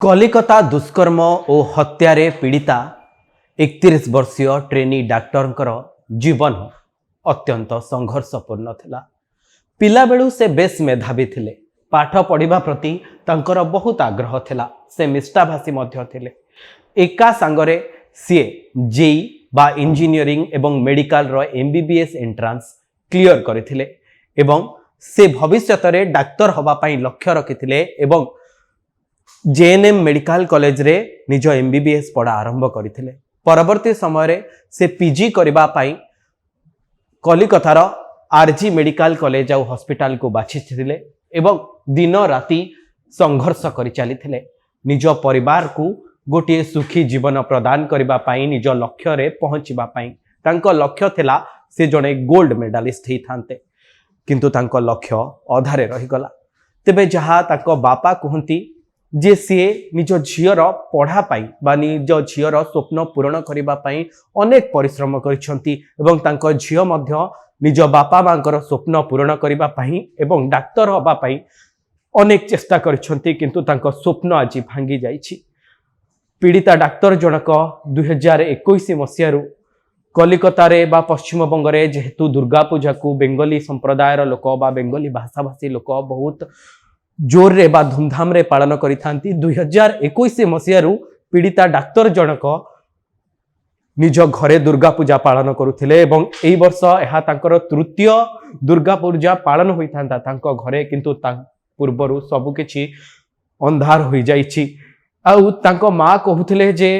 कलिकता दुष्कर्म और हत्यारे पीड़िता 31 वर्षीय ट्रेनी डाक्टर जीवन अत्यंत संघर्षपूर्ण थिला। पिला बेलू से बेस मेधावी थिले। पाठ पढ़िबा प्रति तांकर बहुत आग्रह थिला। से मिष्टाभाषी मध्य थिले। एका सांगरे सी जेई बा इंजीनियरिंग एवं मेडिकल रो एमबीबीएस एंट्रांस क्लियर करथिले एवं से भविष्यत रे डाक्टर हवा पई लक्ष्य रखिथिले एवं जेएनएम मेडिकल कॉलेज रे निज एमबीबीएस पढ़ा आरंभ करथिले। परवर्ती समय रे से पीजी करबा पई कलिकतार आरजी मेडिकल कॉलेज और हॉस्पिटल को बाछिथिले एवं दिन राति संघर्ष करि चलिथिले। निज परिवार को गोटे सुखी जीवन प्रदान करबा पई निज लक्ष्य रे पहुंचबा पई तांको लक्ष्य थिला से जने गोल्ड मेडालिस्ट ही थांते, किंतु तांको लक्ष्य अधारे रही गला। तेबे जहा तांको बापा कहंती जे सी निज झीर पढ़ा पाई बा निज झीर स्वप्न पूरण करबा पई अनेक परिश्रम करिसंती एवं तांको झियो मध्य निज बापा मांकर स्वप्न पूरण करबा पई एवं डाक्टर होबा पई अनेक चेष्टा करिसंती, किंतु तांको स्वप्न आज भांगी जाइछि। पीड़िता डाक्टर जनक 2021 मसीहारू कलिकतारे बा पश्चिम बंगरे जेहेतु दुर्गा पूजा को बेंगली संप्रदायर लोक बा बेंगली भाषाभाषी लोक बहुत जोर रे बा धूमधाम रे पालन करिथांती। 2021 मसीहारू पीड़िता डाक्टर जनक निज घरे दुर्गा पूजा पालन करुथिले एवं एई वर्ष एहा तांकर तृतीय दुर्गा पूजा पालन होइथांता तांको घरे, किंतु पूर्वरु सब किछि अंधार होई जाइछि। आउ तांको मां कहूथिले जे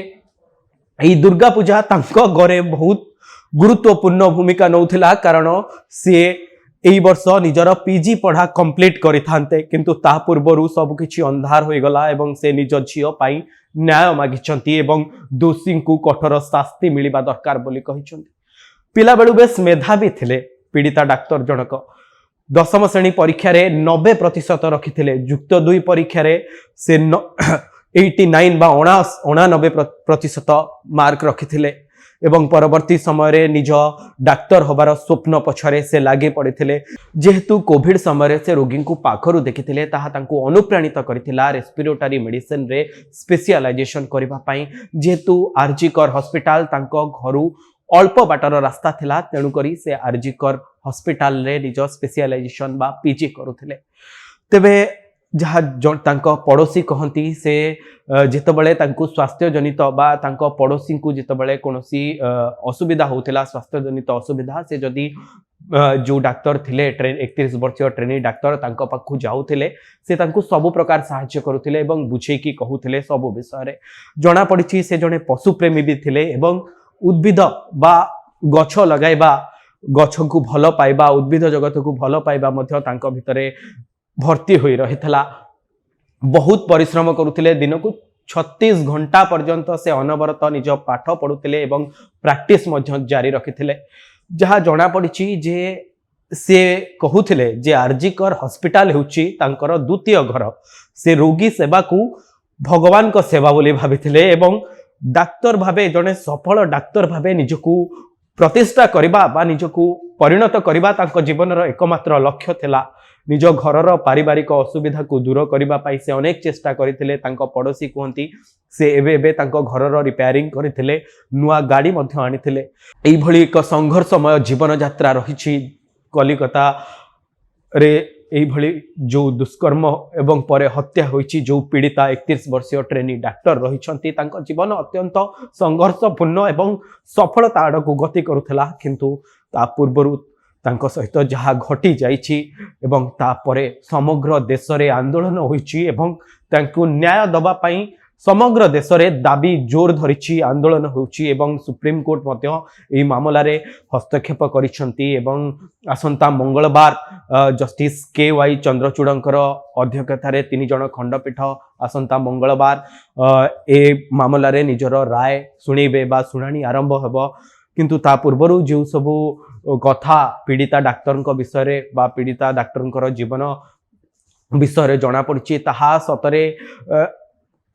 एई दुर्गा पूजा तांको घरे बहुत गुरुत्वपूर्ण भूमिका नौथिला, कारण से एई वर्ष निजर पीजी पढ़ा कंप्लीट करिथांते, किंतु ता पूर्वरु सब किछि अंधार होई गला एवं से निज झियो पाई न्याय मागिछंती एवं दोषी को कठोर शास्ति मिलिबा दरकार बोली कहिछंती। पिला बेलु बेस मेधावी थिले पीड़िता डाक्टर जनक। 10वीं श्रेणी परीक्षा रे 90% रखिथिले। युक्त 2 परीक्षा रे से 89 बा 89% मार्क रखिथिले एवं परवर्ती समय रे निज डाक्तर होबार स्वप्न पछरे से लागे पड़िथिले। जेहेतु कोविड समय से रोगी को पाखरु देखिथिले ताहा तांको अनुप्राणित करथिला रेस्पिरेटरी मेडिसिन रे स्पेशलाइजेशन करबा पई। जेहेतु आरजीकर हॉस्पिटल तांको घरु अल्प बाटर रास्ता थिला, तेणु करी से आरजीकर हॉस्पिटल रे निज स्पेशलाइजेशन बा पीजी करुथिले। तेबे जहाँ तांको पड़ोसी कहती से जितेबले तांको स्वास्थ्य जनित बा तांको पड़ोसी को जितेबले कोनोसी असुविधा होतिला, स्वास्थ्य जनित असुविधा, से जदि जो डाक्टर थिले 31 वर्षीय ट्रेनी डाक्टर तांको पाखु जाउथिले से तांको सब प्रकार सहायता करुथिले एवं बुझेकी कहूथिले सब विषय रे। जणा पड़िछि से जने पशु प्रेमी भी थिले एवं उद्भिद बा गछ लगाइबा, गछ को भल पाइबा, उद्भिद जगत को भल पाइबा मध्य तांको भितरे भर्ती होई रहितला। बहुत परिश्रम करुथिले। दिन को 36 घंटा पर्यंत से अनवरत निज पाठ पढ़ुथिले एवं प्रैक्टिस मध्य जारी रखिथिले। जहाँ जना पड़िछि जे से कहूथिले जे आरजीकर हॉस्पिटल हेउछि तांकर द्वितीय घर। से रोगी सेवा को भगवान को सेवा बोली भाबिथिले एवं डाक्टर भाबे जने सफल डाक्टर भाबे निजको प्रतिष्ठा करबा बा निजको परिणत करबा तांको जीवनर एकमात्र लक्ष्य थिला। निज घरर पारिवारिक असुविधा को दूर करबा पाई से अनेक चेष्टा करथिले। तांको पड़ोसी कहंती से एबे तांको घरर रिपेयरिंग करथिले, नुआ गाड़ी मध्य आनिथिले। एई भली एक संघर्षमय जीवन यात्रा रहिछि कलिकता रे। एई भली जो दुष्कर्म एवं परे हत्या होइछि, जो पीड़िता 31 वर्षीय ट्रेनी डाक्टर रहिछंती, तांको जीवन अत्यंत संघर्षपूर्ण एवं सफलता आड़क गति करुथला, किंतु ता पूर्वरु तांको सहित जहा घटी जाइछि एवं तापरे समग्र देश रे आंदोलन होइछि एवं तांको न्याय दबा पई समग्र देश रे दाबी जोर धरिछि, आंदोलन होउछि एवं सुप्रीम कोर्ट मध्य एई मामला रे हस्तक्षेप करिसंती एवं आसंता मंगलवार जस्टिस के.वाई. चंद्रचूड़ंकर अध्यक्षता रे 3 जण खंडपीठ आसंता मंगलवार ए मामला रे निजर राय सुनिबे बा सुनानी आरंभ हेबो। किंतु ता पूर्वरु जो सबु कथा पीड़िता डाक्टर विषय रे बा पीड़िता डाक्टर जीवन विषय जना पड़ी ताहा सतरे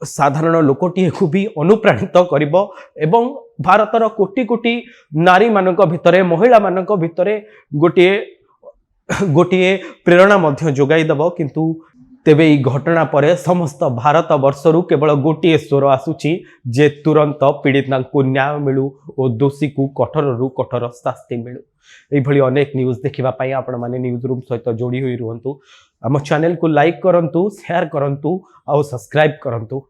साधारण लोकटी को भी अनुप्राणित करिबो एवं भारतर कोटी कोटी नारी मानक भितरे महिला मानक भितरे गोटे गोटे प्रेरणा मध्य जोगाई दबो। किंतु तेबे ई घटना पर समस्त भारत वर्षरु केवल गोटे स्वर आसुची जे तुरंत पीड़िता को न्याय मिलू और दोषी को कठोर कठोर शास्ति मिलू। यही अनेक न्यूज देखा आपण मैंने न्यूज रूम सहित जोड़ी हुई रुहतु। आम चैनल को लाइक करंतु, शेयर करंतु और सब्सक्राइब करंतु।